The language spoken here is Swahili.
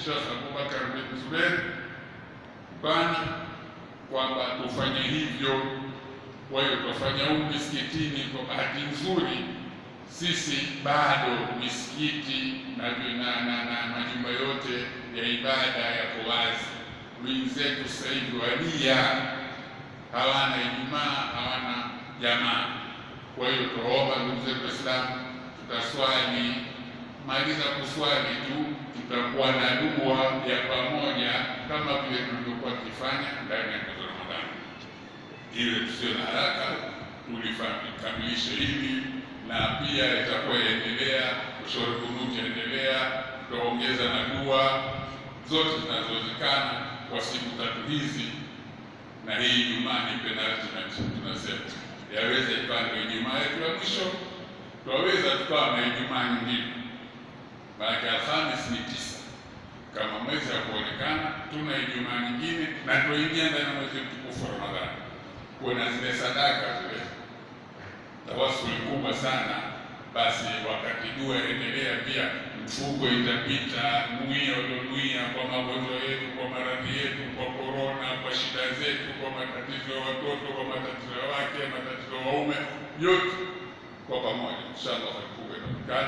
Sheikh Abubakar bin Zubeir bana kwamba tufanye hivyo. Kwa hiyo tufanya huko misikitini. Kwa bahati nzuri sisi bado misikiti na majumba yote ya ibada yako wazi. Wenzetu sasa hivi walia hawana Ijumaa, hawana jamaa. Kwa hiyo tuomba ndugu zetu Waislamu, tutaswali, maliza kuswali tu tutakuwa na dua ya pamoja kama vile tulivyokuwa tukifanya ndani ya mwezi wa Ramadhani. Ile tusio na haraka, tulikamilishe hili, na pia itakuwa yaendelea, ushauri kunuti endelea, tutaongeza na dua zote zinazowezekana kwa siku 3 hizi. Na hii Ijumaa ni penalty, tunasema yaweza ikawa ndio Ijumaa yetu ya mwisho, twaweza tukawa na Ijumaa nyingine. Maana Alhamisi ni 9 kama mwezi ya kuonekana, tuna Ijumaa nyingine na tuingia ndani ya mwezi mtukufu wa Ramadhani. Kuna zile sadaka zile tawasuli kubwa sana, basi wakati dua endelea, pia mfuko itapita, nuia utonuia kwa magonjwa yetu, kwa maradhi yetu, kwa korona, kwa shida zetu, kwa matatizo ya watoto, kwa matatizo ya wake, matatizo ya waume, yote kwa pamoja inshallah kuwe na